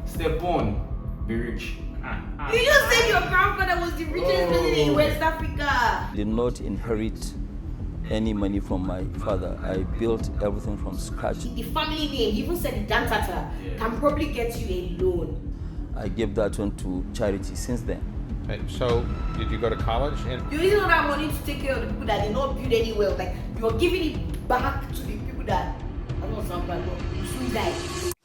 Step one, be rich. You just said your grandfather was the richest person in West Africa. I did not inherit any money from my father. I built everything from scratch. The family name, you even said the Dantata, can probably get you a loan. I gave that one to charity since then. So, did you go to college? You're using all that money to take care of the people that did not build any wealth. Like, you're giving it back to the people that, I don't know, sound bad, but you should die.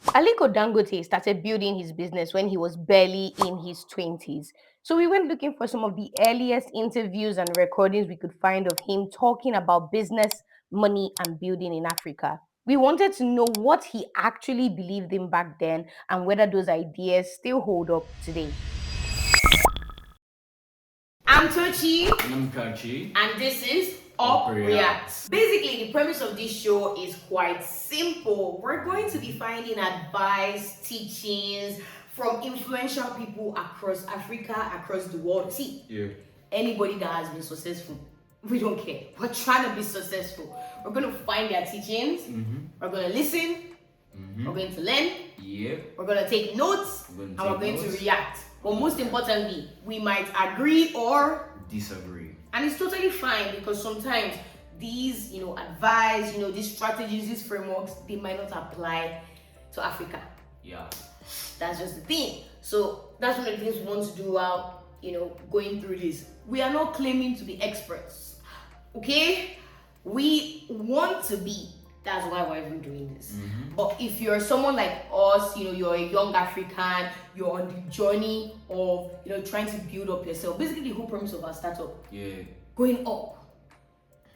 Aliko Dangote started building his business when he was barely in his 20s. So we went looking for some of the earliest interviews and recordings we could find of him talking about business, money, and building in Africa. We wanted to know what he actually believed in back then and whether those ideas still hold up today. I'm Tochi. And I'm Kachi. And this is Up React. Basically, the premise of this show is quite simple. We're going to be finding advice, teachings from influential people across Africa, across the world. See, anybody that has been successful, we don't care. We're trying to be successful. We're going to find their teachings. We're going to listen. We're going to learn. We're going to take notes. And we're going to react. But most importantly, we might agree or disagree. And it's totally fine because sometimes these, advice, these strategies, these frameworks, they might not apply to Africa. Yeah. That's just the thing. So that's one of the things we want to do while, going through this. We are not claiming to be experts. Okay? We want to be. That's why we're even doing this. But if you're someone like us, you're a young African, you're on the journey of, trying to build up yourself. Basically, the whole premise of our startup. Going up.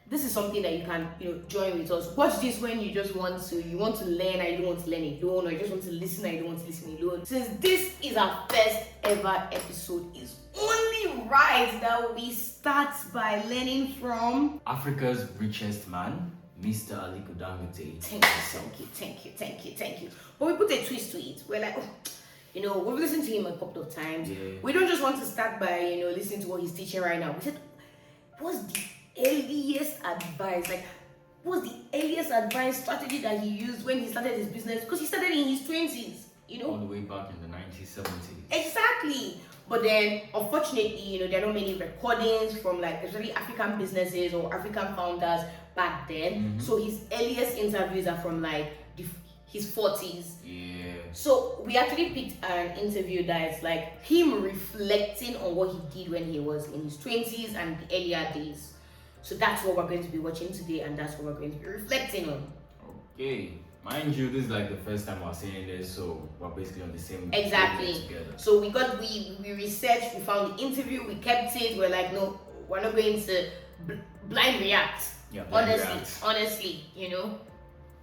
This is something that you can, join with us. Watch this when you just want to learn and you don't want to learn alone, or you just want to listen and you don't want to listen alone. Since this is our first ever episode, it's only right that we start by learning from Africa's richest man, Mr. Aliko Dangote. Thank you. But we put a twist to it. We're like, we've listened to him a couple of times. We don't just want to start by, listening to what he's teaching right now. We said, what's the earliest advice? Like, what's the earliest advice strategy that he used when he started his business? Because he started in his 20s, All the way back in the 1970s. Exactly. But then, unfortunately, there are not many recordings from, especially African businesses or African founders back then. So his earliest interviews are from, his 40s. Yeah. So we actually picked an interview that is like him reflecting on what he did when he was in his 20s and the earlier days. So that's what we're going to be watching today, and that's what we're going to be reflecting on. Okay. Mind you, this is the first time we're saying this, so we're basically on the same exactly together. So we researched, we found the interview, we kept it. We're like, no, we're not going to blind react. Yeah, honestly,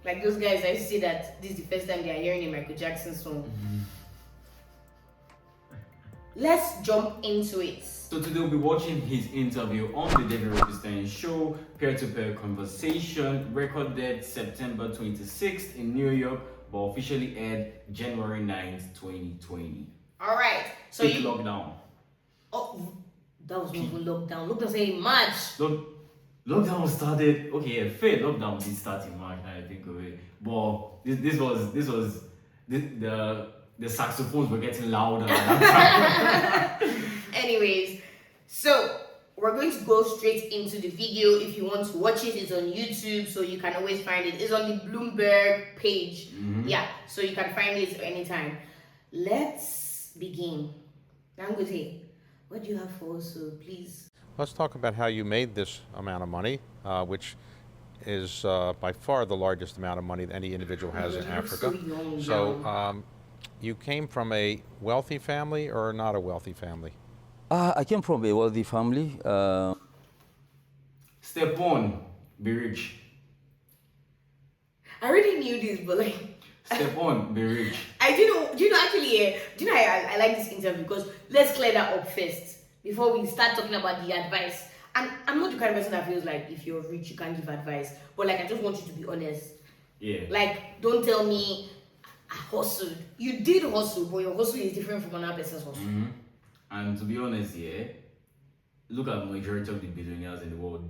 like those guys, I say that this is the first time they are hearing a Michael Jackson song. Let's jump into it. So today we'll be watching his interview on the David Robinson Show, peer-to-peer conversation, recorded September 26th in New York, but officially aired January 9th, 2020. All right. So lockdown. Oh, that was not even lockdown. Lockdown saying March. Lockdown started. Okay, fair lockdown did start in March. Now I think of it, but this was the saxophones were getting louder. Anyways, so we're going to go straight into the video. If you want to watch it, it's on YouTube, so you can always find it. It's on the Bloomberg page. Yeah, so you can find it anytime. Let's begin. Dangote, what do you have for us? So please. Let's talk about how you made this amount of money, which is by far the largest amount of money that any individual has in Africa. So you came from a wealthy family or not a wealthy family? I came from a wealthy family. Step one, be rich. I already knew this, but Step one, be rich. I like this interview because let's clear that up first before we start talking about the advice. And I'm not the kind of person that feels like if you're rich, you can't give advice. But I just want you to be honest. Yeah. Don't tell me I hustled. You did hustle, but your hustle is different from another person's hustle. And to be honest, look at the majority of the billionaires in the world.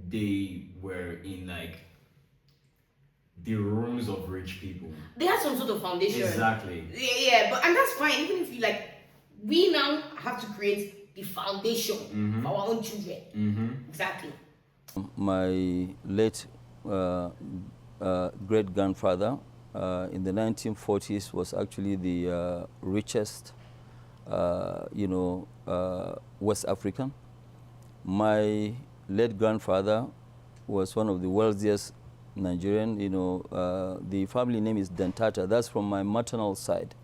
They were in the rooms of rich people. They had some sort of foundation. Exactly. Yeah, but and that's fine. Even if you like, we now have to create the foundation for our own children. Exactly. My late great-grandfather in the 1940s was actually the richest, West African. My late grandfather was one of the wealthiest Nigerian. The family name is Dentata. That's from my maternal side.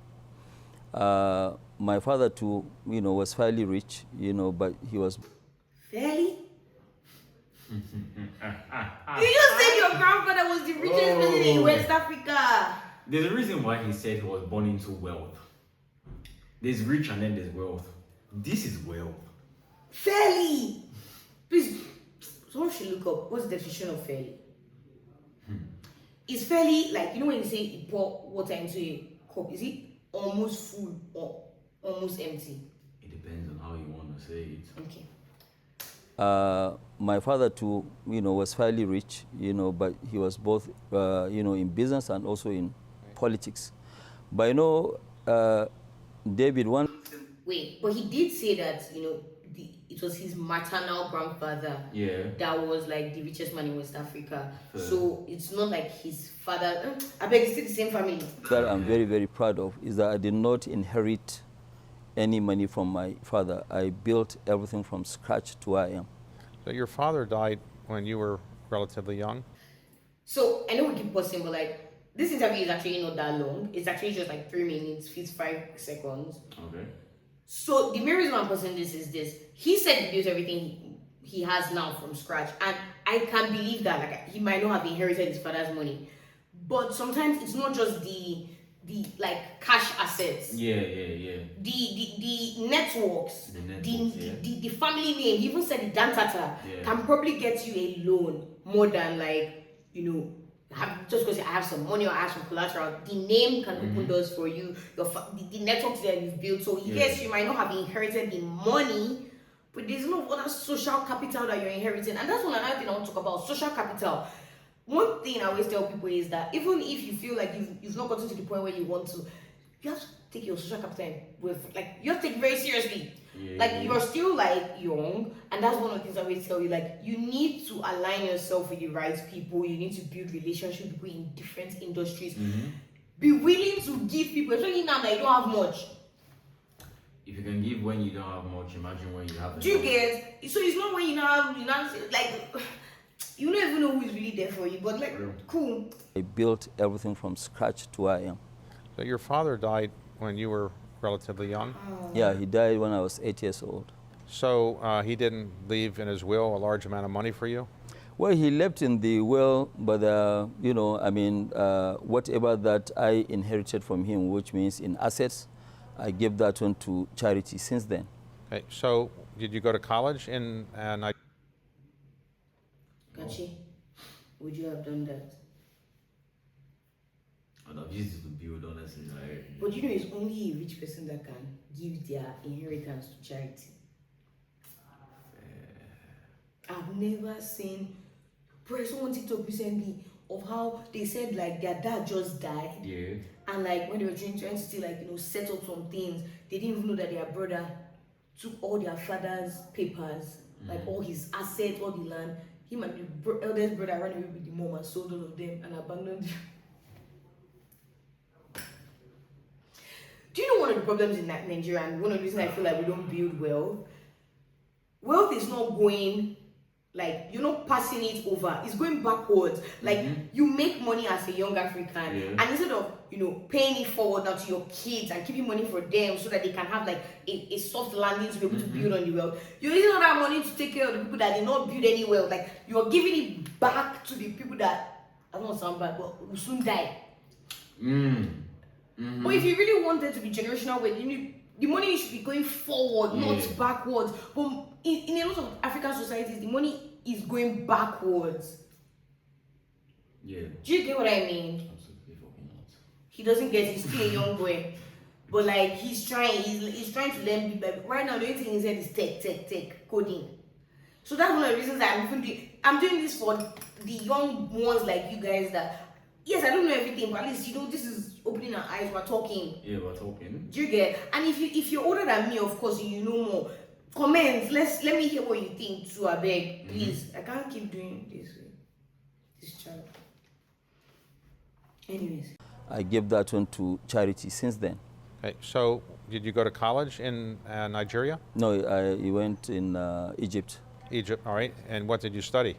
My father too, was fairly rich, but he was. Fairly? You just said your grandfather was the richest person in West Africa. There's a reason why he said he was born into wealth. There's rich and then there's wealth. This is wealth. Fairly. Please, someone should look up what's the definition of fairly. Is fairly like, when you say you pour water into a cup, is it almost full or almost empty? It depends on how you want to say it. Okay. My father too, was fairly rich, but he was both, in business and also in politics. But David, one. Wait, but he did say that, it was his maternal grandfather that was like the richest man in West Africa. So it's not like his father. I beg, it's still the same family. That I'm very, very proud of is that I did not inherit any money from my father. I built everything from scratch to where I am. So your father died when you were relatively young? So I know we keep pausing, but like this interview is actually not that long. It's actually just like 3 minutes, 55 seconds. Okay. So the main reason I'm posting this is this. He said he built everything he has now from scratch. And I can believe that. Like he might not have inherited his father's money. But sometimes it's not just the like cash assets. Yeah. The networks. The family name. He even said the Dantata can probably get you a loan more than like, just because I have some money or I have some collateral. The name can open doors for you. The networks that you've built. So yes, you might not have inherited the money, but there's no other social capital that you're inheriting. And that's another thing I want to talk about, social capital. One thing I always tell people is that even if you feel like you've not gotten to the point where you want to, you have to take your social capital you have to take it very seriously. You're still like young, and that's one of the things I always tell you. Like you need to align yourself with the right people. You need to build relationships with people in different industries. Be willing to give people, especially now that you don't have much. If you can give when you don't have much, imagine when you have. Do you get? So it's not when you don't like you don't even know who is really there for you. But cool. I built everything from scratch to where I am. So your father died when you were relatively young? Yeah, he died when I was 8 years old. So he didn't leave in his will a large amount of money for you? Well, he left in the will, but whatever that I inherited from him, which means in assets, I gave that one to charity since then. Okay, so did you go to college in Gachi, would you have done that? I'd have used it to build, honestly. But it's only a rich person that can give their inheritance to charity. I've never seen someone TikTok recently of how they said like their dad just died. Yeah. And like when they were trying to still set up some things, they didn't even know that their brother took all their father's papers, like all his assets, all the land. Him and the eldest brother ran away with the mom and sold all of them and abandoned them. Do you know one of the problems in Nigeria, and one of the reasons I feel like we don't build wealth? Wealth is not going, like, you're not passing it over. It's going backwards. Like, you make money as a young African, and instead of, paying it forward now to your kids and keeping money for them so that they can have, like, a soft landing to be able to build on the wealth, you're using all that money to take care of the people that did not build any wealth. Like, you're giving it back to the people that, I don't want to sound bad, but will soon die. But if you really want it to be generational wealth, the money should be going forward, not backwards. But in a lot of African societies, the money is going backwards. Yeah. Do you get what I mean? Absolutely fucking not. He doesn't get it. He's still a young boy. But like he's trying to learn people. Like, right now the only thing he said is tech, coding. So that's one of the reasons that I'm doing this for the young ones like you guys that yes, I don't know everything, but at least, this is opening our eyes, we're talking. Yeah, we're talking. Do you get? And if you're older than me, of course, you know more. Comments. Let me hear what you think too. I beg, please. I can't keep doing this way. This child. Anyways. I gave that one to charity since then. Okay, so did you go to college in Nigeria? No, I went in Egypt. Egypt, all right. And what did you study?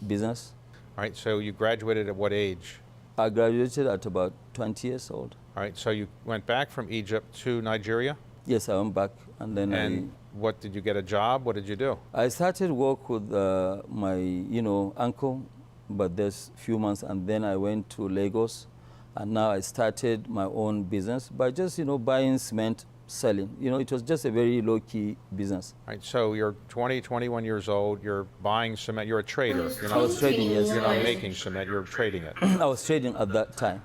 Business. All right, so you graduated at what age? I graduated at about 20 years old. All right, so you went back from Egypt to Nigeria? Yes, I went back, and then And what did you get a job? What did you do? I started work with my, uncle, but there's few months, and then I went to Lagos, and now I started my own business by just, buying cement, selling. It was just a very low-key business. All right, so you're 20, 21 years old, you're buying cement, you're a trader. You're I was trading, yes. You're not making cement, you're trading it. I was trading at that time.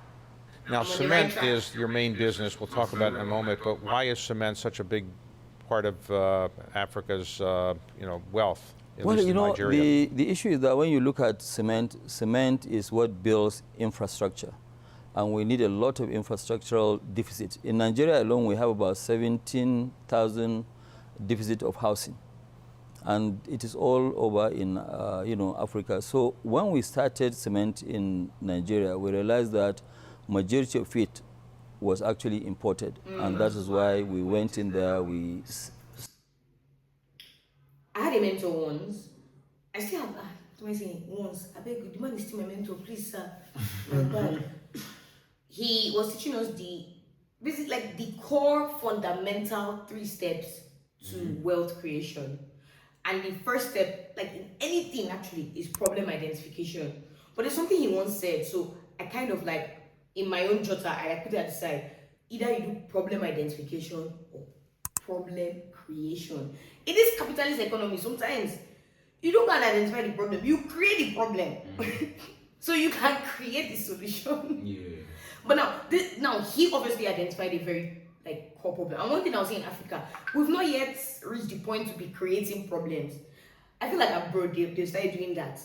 Now, cement is your main business. We'll talk about it in a moment, but why is cement such a big part of Africa's, wealth, at least in Nigeria? The issue is that when you look at cement, cement is what builds infrastructure. And we need a lot of infrastructural deficit. In Nigeria alone, we have about 17,000 deficit of housing. And it is all over in, Africa. So when we started cement in Nigeria, we realized that majority of it was actually imported. And that is why we went in there, I had a mentor once. I still have, what am I saying? Once. I beg you, the man is still my mentor, please, sir. My God. He was teaching us the core fundamental 3 steps to wealth creation. And the first step, like in anything actually, is problem identification. But there's something he once said, so I kind of in my own jotter, I put it aside. Either you do problem identification or problem creation. In this capitalist economy, sometimes you don't can identify the problem, you create the problem. So you can create the solution. Yeah. But now he obviously identified a very core problem. And one thing I was saying in Africa, we've not yet reached the point to be creating problems. I feel like abroad they've started doing that.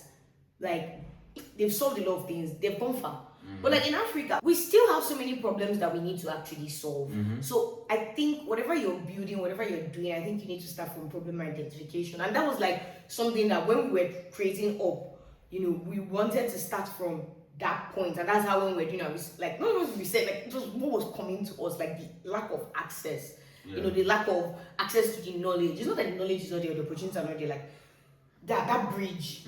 They've solved a lot of things. They've gone far. But in Africa, we still have so many problems that we need to actually solve. So I think whatever you're building, whatever you're doing, I think you need to start from problem identification. And that was something that when we were creating up, we wanted to start from that point. And that's how when we were doing our not what we said, just what was coming to us, the lack of access. Yeah. The lack of access to the knowledge. It's not that the knowledge is not there, the opportunities are not there, that bridge.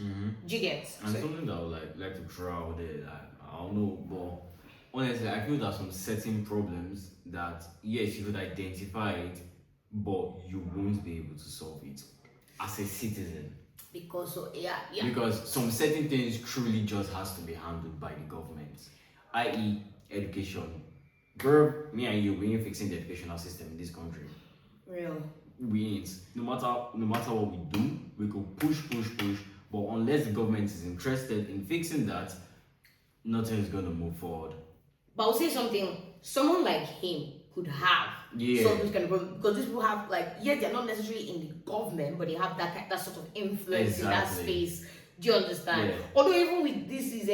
Do you get? And something that I would like to draw out there, I don't know, but honestly, I feel there's some certain problems that, yes, you could identify it, but you won't be able to solve it as a citizen. Because, yeah. Because some certain things truly just has to be handled by the government, i.e. education. Girl, me and you, we ain't fixing the educational system in this country. Real. We ain't. No matter what we do, we could push, but unless the government is interested in fixing that, nothing is gonna move forward. But I'll say something. Someone like him could have some this kind of problem, because these people have they're not necessarily in the government, but they have that sort of influence in that space. Do you understand? Yeah. Although even with this is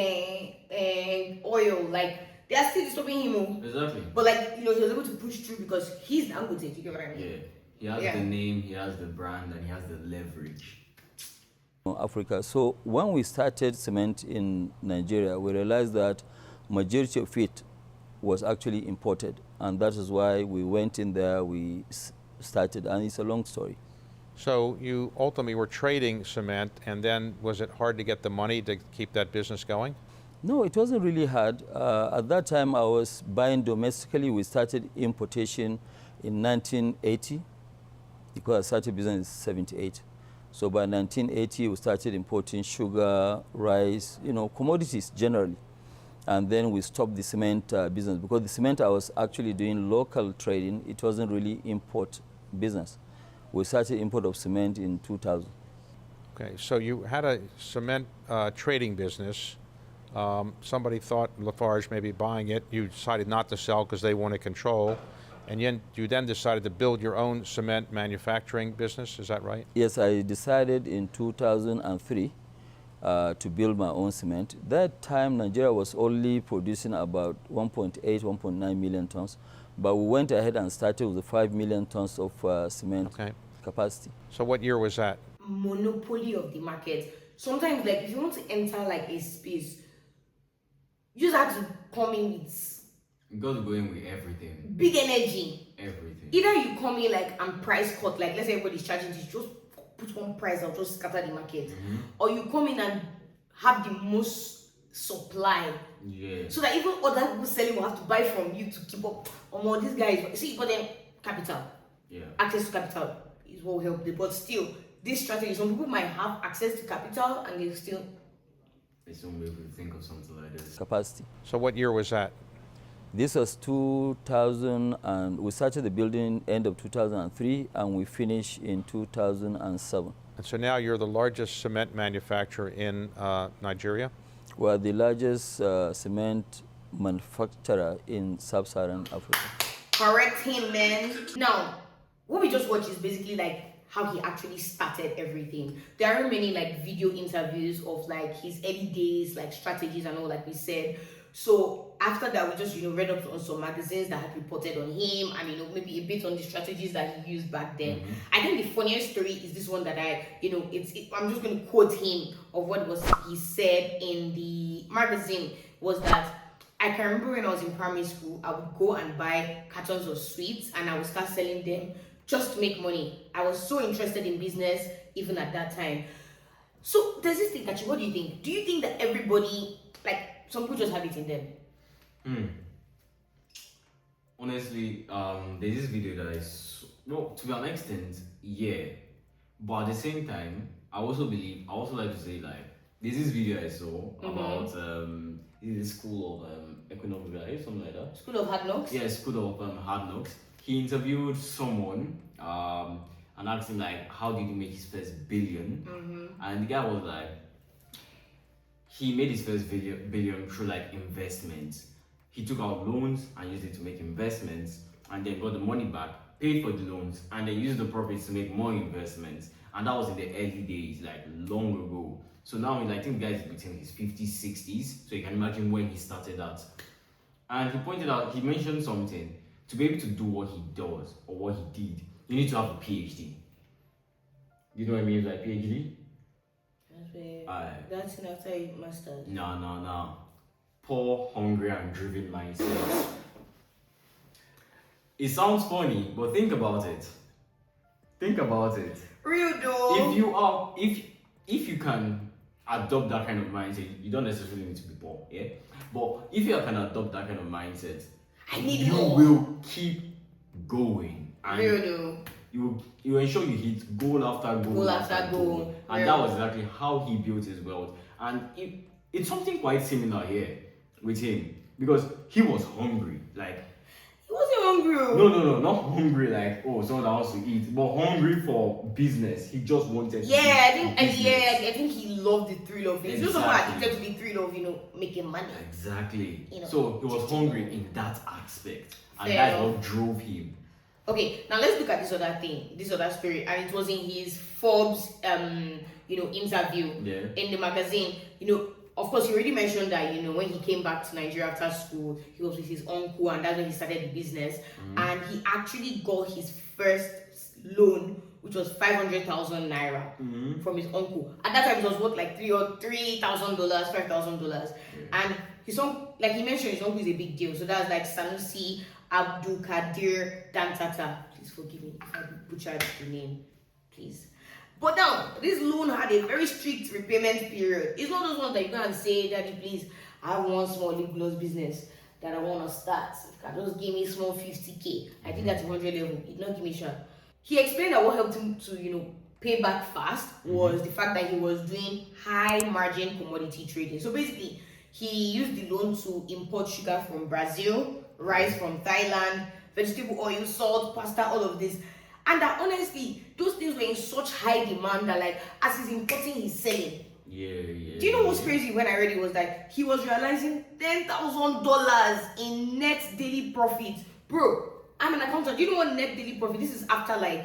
oil, they are still stopping him. Exactly. But he was able to push through because he's Dangote. You get what I mean? Yeah. He has the name, he has the brand, and he has the leverage. Africa. So when we started cement in Nigeria, we realized that majority of it was actually imported, and that is why we went in there, we started, and it's a long story. So you ultimately were trading cement, and then was it hard to get the money to keep that business going? No, it wasn't really hard. At that time, I was buying domestically. We started importation in 1980, because I started business in 78. So by 1980, we started importing sugar, rice, commodities generally. And then we stopped the cement business, because the cement I was actually doing local trading. It wasn't really import business. We started import of cement in 2000. Okay, so you had a cement trading business. Somebody thought Lafarge may be buying it. You decided not to sell because they wanted control. And you then decided to build your own cement manufacturing business, is that right? Yes, I decided in 2003 to build my own cement. That time, Nigeria was only producing about 1.8, 1.9 million tons. But we went ahead and started with the 5 million tons of cement capacity. So what year was that? Monopoly of the market. Sometimes, like, if you want to enter like a space, you just have to come in with You got to go in with everything. big energy. Everything. Either you come in like and price cut, like let's say everybody's charging this, just put one price and just scatter the market. Or you come in and have the most supply. Yeah. So that even other people selling will have to buy from you to keep up. More these guys, see, but then capital. Yeah. Access to capital is what will help them. But still, this strategy, some people might have access to capital and they still. There's some way to think of something like this. Capacity. So what year was that? This was 2000, and we started the building end of 2003, and we finished in 2007. And so now you're the largest cement manufacturer in Nigeria? We are the largest cement manufacturer in sub-Saharan Africa. Correct him, man. Now, what we just watched is basically like how he actually started everything. There are many like video interviews of like his early days, like strategies and all, like we said. So after that, we just read up on some magazines that had reported on him, and maybe a bit on the strategies that he used back then. I think the funniest story is this one that I'm just going to quote him of what he said in the magazine. Was that I can remember when I was in primary school, I would go and buy cartons of sweets and I would start selling them just to make money. I was so interested in business even at that time. So there's this thing, Kachi, what do you think? Do you think that everybody, like, some people just have it in them? Honestly, there's this video that I saw. Well, to an extent, yeah. But at the same time, I also like to say, like, there's this video I saw about the school of economic life, something like that. School of Hard Knocks? Yeah, school of hard knocks. He interviewed someone and asked him, like, how did he make his first billion? And the guy was like, he made his first billion through like investments. He took out loans and used it to make investments, and then got the money back, paid for the loans, and then used the profits to make more investments. And that was in the early days, like long ago. So now, I think the guy is between his 50s, 60s. So you can imagine when he started that. And he mentioned something. To be able to do what he does or what he did, you need to have a PhD. You know what I mean? Like PhD? That's in after you mastered. No. Poor, hungry, and driven mindset. It sounds funny, but think about it. Real though. If you can adopt that kind of mindset, you don't necessarily need to be poor, yeah? But if you can adopt that kind of mindset, you will keep going. And Real though. you ensure you hit goal after goal after goal. And that was exactly how he built his wealth. And it's something quite similar here with him, because he was hungry. Like, He wasn't hungry. no, not hungry like, oh, someone that wants to eat, but hungry for business. He just wanted to I think he loved the thrill of it. He's just someone Exactly. addicted to the thrill of making money. Exactly. You know, So he was hungry in that aspect. And Fair that's enough. what drove him. Okay, now let's look at this other story, and it was in his Forbes interview in the magazine. Of course, you already mentioned that when he came back to Nigeria after school, he was with his uncle, and that's when he started the business. And he actually got his first loan, which was 500,000 naira from his uncle. At that time, it was worth like $3,000, $5,000. And his uncle, like he mentioned, his uncle is a big deal. So that's like Sanusi Abdul Kadir Dantata. Please forgive me if I butchered the name, please. But now, this loan had a very strict repayment period. It's not those ones that you go and say, Daddy, please, I have one small lip gloss business that I want to start. If you can just give me small 50K, I think that's 100 level. It not give me shot. He explained that what helped him to, pay back fast was the fact that he was doing high margin commodity trading. So basically, he used the loan to import sugar from Brazil, rice from Thailand, vegetable oil, salt, pasta, all of this. And that honestly, those things were in such high demand that like as he's importing, he's selling. Yeah. Do you know what's crazy when I read it was that he was realizing $10,000 in net daily profit. Bro, I'm an accountant. Do you know what net daily profit? This is after like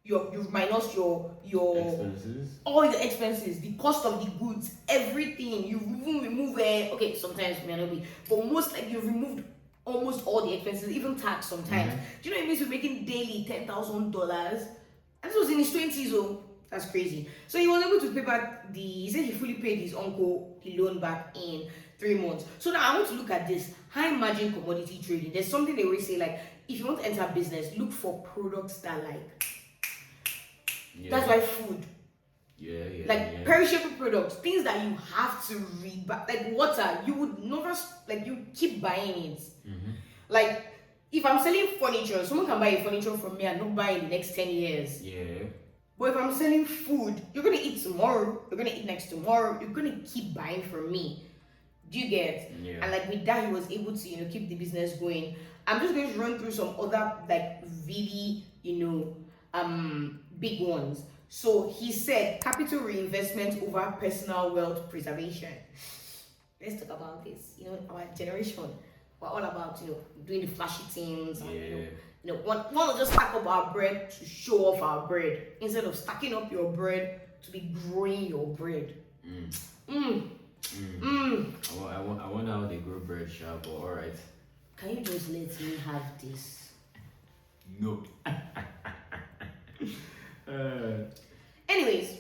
you've minus your Expenses. all the expenses, the cost of the goods, everything. You've even removed okay, sometimes may not be, but most like you've removed almost all the expenses, even tax sometimes. Do you know what it means? We're making daily $10,000, and this was in his 20s. Oh, that's crazy. So he was able to pay back he said he fully paid his uncle the loan back in 3 months. So now I want to look at this high margin commodity trading. There's something they always say, like, if you want to enter business, look for products that like. Yeah. That's why food. Yeah. Perishable products, things that you have to read back, like water, you would never you keep buying it. Like if I'm selling furniture, someone can buy a furniture from me and not buy in the next 10 years. Yeah. But if I'm selling food, you're gonna eat tomorrow, you're gonna eat next tomorrow, you're gonna keep buying from me. Do you get? Yeah. And like with that, he was able to keep the business going. I'm just going to run through some other like really big ones. So he said capital reinvestment over personal wealth preservation. Let's talk about this. Our generation, we're all about doing the flashy things. Yeah. And, want to just stack up our bread to show off our bread instead of stacking up your bread to be growing your bread. I wonder how they grow bread, sharp, but all right. Can you just let me have this? No. Anyways,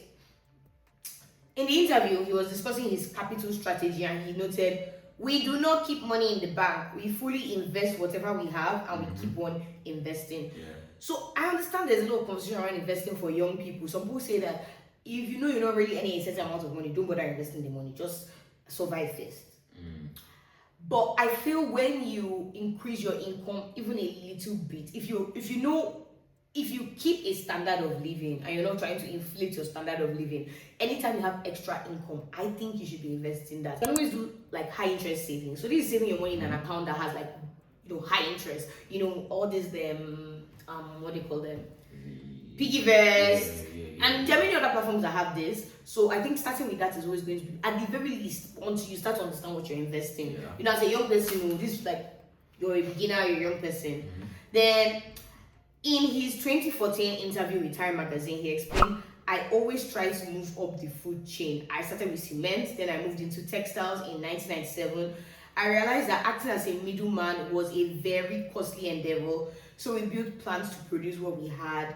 in the interview, he was discussing his capital strategy and he noted, we do not keep money in the bank. We fully invest whatever we have and we keep on investing. Yeah. So I understand there's a lot of conversation around investing for young people. Some people say that if you know you're not really earning a certain amount of money, don't bother investing the money. Just survive first. But I feel when you increase your income even a little bit, if you keep a standard of living and you're not trying to inflate your standard of living, anytime you have extra income, I think you should be investing that. You can always do like high interest savings. So this is saving your money in an account that has like high interest. All these what do you call them? Piggyvest. And there are many other platforms that have this. So I think starting with that is always going to be, at the very least, once you start to understand what you're investing. Yeah. As a young person, this is like you're a beginner, you're a young person. Then in his 2014 interview with Time Magazine, he explained, I always try to move up the food chain. I started with cement, then I moved into textiles in 1997. I realized that acting as a middleman was a very costly endeavor. So we built plants to produce what we had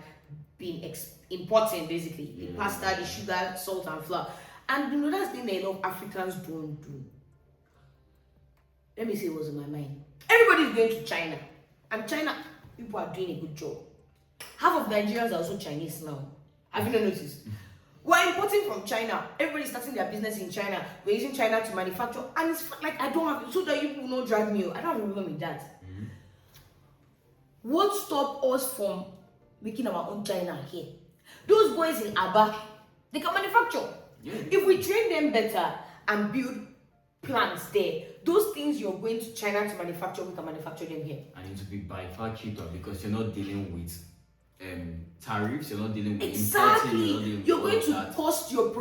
been importing, basically. The pasta, the sugar, salt, and flour. And that's the thing that a lot of Africans don't do. Let me say what's in my mind. Everybody's going to China. And China, people are doing a good job. Half of Nigerians are also Chinese now. Have you not noticed? We're importing from China. Everybody's starting their business in China. We're using China to manufacture. And it's like, I don't have, so that you will not drag me. I don't have a problem with that. What stopped us from making our own China here? Those boys in Aba, they can manufacture. Yeah. If we train them better and build plants there, those things you're going to China to manufacture, we can manufacture them here. And it will be by far cheaper because you're not dealing with tariffs, you're not dealing with Exactly. You're going to that. cost your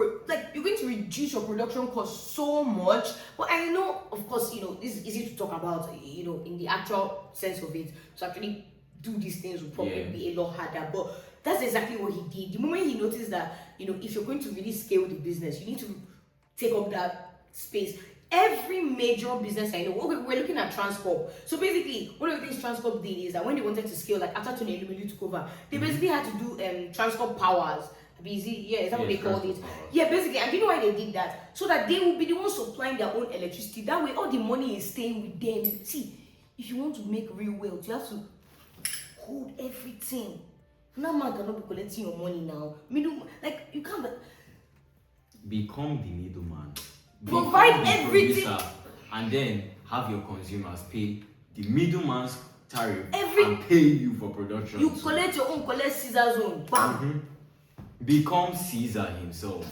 you're going to reduce your production cost so much. But I know, of course, this is easy to talk about, in the actual sense of it. To actually do these things will probably be a lot harder. But that's exactly what he did. The moment he noticed that, if you're going to really scale the business, you need to take up that space. Every major business I know, we're looking at Transcorp. So basically, one of the things Transcorp did is that when they wanted to scale, like after Tony Elumelu took over, they basically had to do Transcorp Powers. Is that what they called it? Powers. Yeah, basically. And do you know why they did that? So that they will be the ones supplying their own electricity. That way, all the money is staying with them. See, if you want to make real wealth, you have to hold everything. No man cannot be collecting your money now. You can't. Become the middleman. Provide Become the everything. producer, and then have your consumers pay the middleman's tariff Every- and pay you for production. You collect your own, collect Caesar's own. Bam! Become Caesar himself.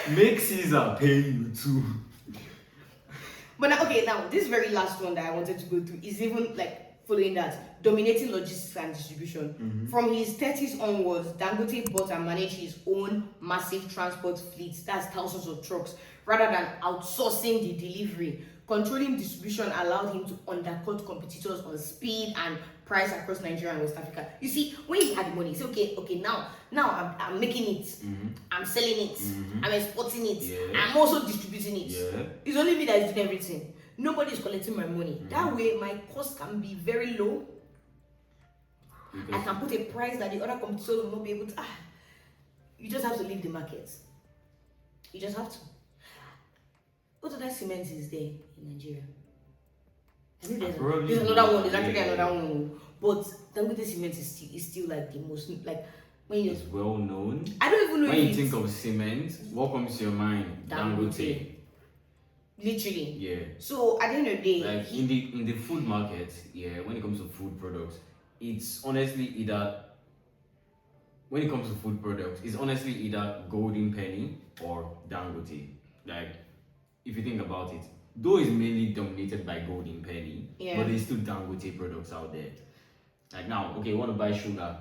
Make Caesar pay you too. But now this very last one that I wanted to go through is even like following that, dominating logistics and distribution. From his 30s onwards, Dangote bought and managed his own massive transport fleets, that's thousands of trucks, rather than outsourcing the delivery. controlling distribution allowed him to undercut competitors on speed and price across Nigeria and West Africa. You see, when he had the money, he said, okay, now I'm making it, I'm selling it, I'm exporting it, I'm also distributing it. It's only me that is doing everything. Nobody is collecting my money. That way, my cost can be very low. Because I can put a price that the other competitors will not be able to. You just have to leave the market. You just have to. What other cement is there in Nigeria? I think there's another one. There's actually another one. But Dangote cement is still like the most, like, when you. It's well known. I don't even know when you think of cement, what comes to your mind? Dangote. Literally. Yeah. So at the end of the day, like in the food market, when it comes to food products, it's honestly either. When it comes to food products, it's honestly either Golden Penny or Dangote. Like, if you think about it, though it's mainly dominated by Golden Penny, but there's still Dangote products out there. Like now, okay, you want to buy sugar.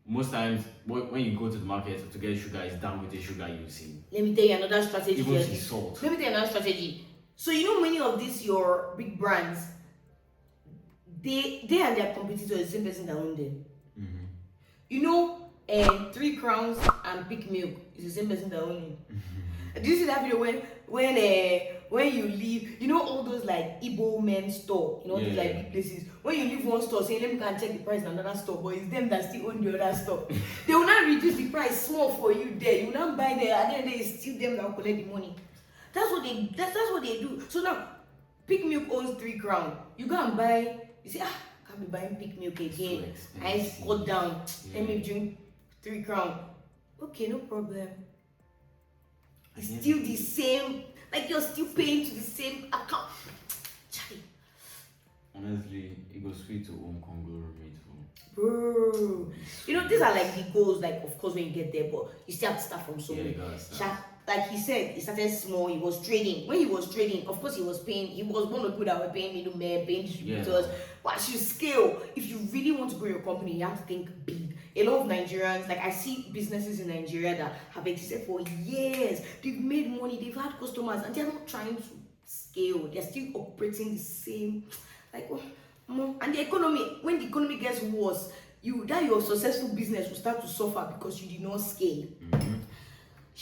Most times, when you go to the market to get sugar, it's Dangote sugar you see. Let me tell you another strategy. Even the salt. Let me tell you another strategy. So you know many of these your big brands, they and their competitors are the same person that own them. You know, 3 Crowns and Peak Milk is the same person that own it. Do you see that video when you leave, you know, all those like Igbo men store, you know, these like big places. When you leave one store saying, let me go and check the price in another store, but it's them that still own the other store. They will not reduce the price small for you there. You will not buy there. At the end of the day, it's still them that will collect the money. That's what they do. So now, Peak Milk owns 3 Crowns. You go and buy, you say, can't be buying Peak Milk again. I cut down. Let me drink 3 Crowns. Okay, no problem. It's still the same, like you're still paying to the same account. Charlie. Honestly, it goes sweet to own conglomerate. Bro. You know, these are like the goals, like of course when you get there, but you still have to start from somewhere. Like he said, he started small, he was trading. When he was trading, of course he was one of the people that were paying middlemen, paying distributors. But as you scale, if you really want to grow your company, you have to think big. A lot of Nigerians, like I see businesses in Nigeria that have existed for years. They've made money, they've had customers, and they're not trying to scale. They're still operating the same, like, and the economy, when the economy gets worse, your successful business will start to suffer because you did not scale.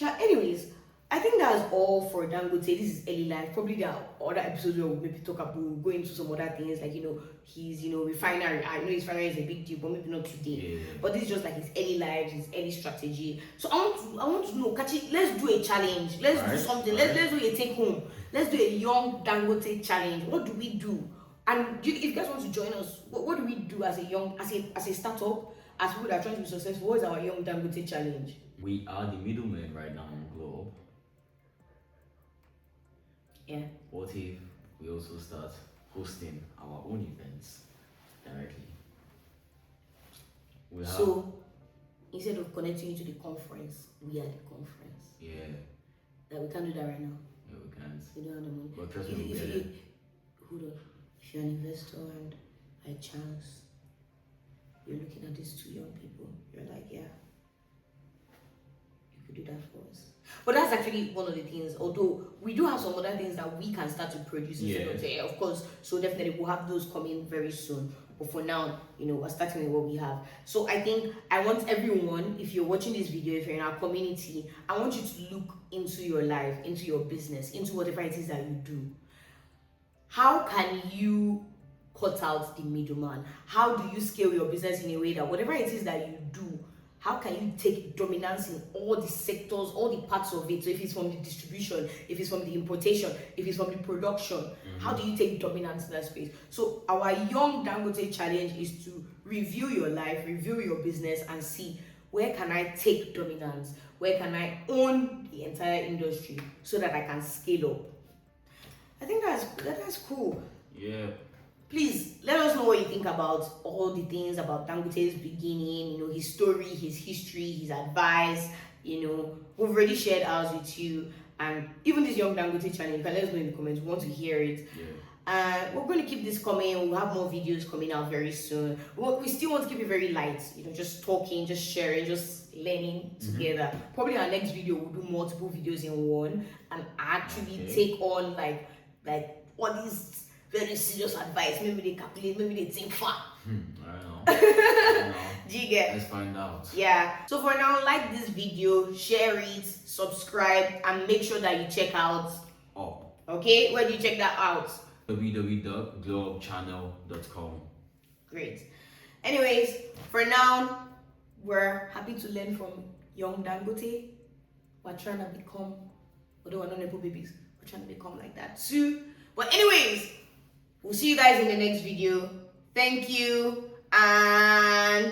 Anyways, I think that's all for Dangote. This is early life. Probably there are other episodes where we'll maybe talk about, we'll go into some other things, like, his, refinery. I know his refinery is a big deal, but maybe not today. But this is just like his early life, his early strategy. So I want to know, Kachi, let's do a challenge. Let's do something. Let's do a take home. Let's do a young Dangote challenge. What do we do? And if you guys want to join us, what do we do as a startup, as people that are trying to be successful? What is our young Dangote challenge? We are the middlemen right now in Globe. Yeah. What if we also start hosting our own events directly? So instead of connecting you to the conference, we are the conference. Yeah. That we can't do that right now. Yeah, we can't. We don't have the money. But trust me, hold on. If you're an investor and by chance you're looking at these 2 young people, you're like, yeah, you could do that for us. But that's actually one of the things, although we do have some other things that we can start to produce of course. So definitely we'll have those coming very soon. But for now, we're starting with what we have. So I think I want everyone, if you're watching this video, if you're in our community, I want you to look into your life, into your business, into whatever it is that you do. How can you cut out the middleman? How do you scale your business in a way that whatever it is that you do, how can you take dominance in all the sectors, all the parts of it? So if it's from the distribution, if it's from the importation, if it's from the production, how do you take dominance in that space? So our young Dangote challenge is to review your life, review your business, and see, where can I take dominance? Where can I own the entire industry so that I can scale up? I think that's cool. Yeah. Please let us know what you think about all the things about Dangote's beginning, his story, his history, his advice. We've already shared ours with you, and even this young Dangote challenge, you can let us know in the comments. We want to hear it. We're going to keep this coming. We'll have more videos coming out very soon. We still want to keep it very light, just talking, just sharing, just learning together. Probably our next video we'll do multiple videos in one and actually take on like like all these very serious advice. Maybe they calculate, maybe they think far. I don't know. I don't know. Do you get? Let's find out. Yeah. So for now, like this video, share it, subscribe, and make sure that you check out. Up. Okay, where do you check that out? www.glowupchannel.com. Great. Anyways, for now, we're happy to learn from young Dangote. We're trying to become, although we're not Nepo babies, we're trying to become like that too. But anyways, we'll see you guys in the next video. Thank you, and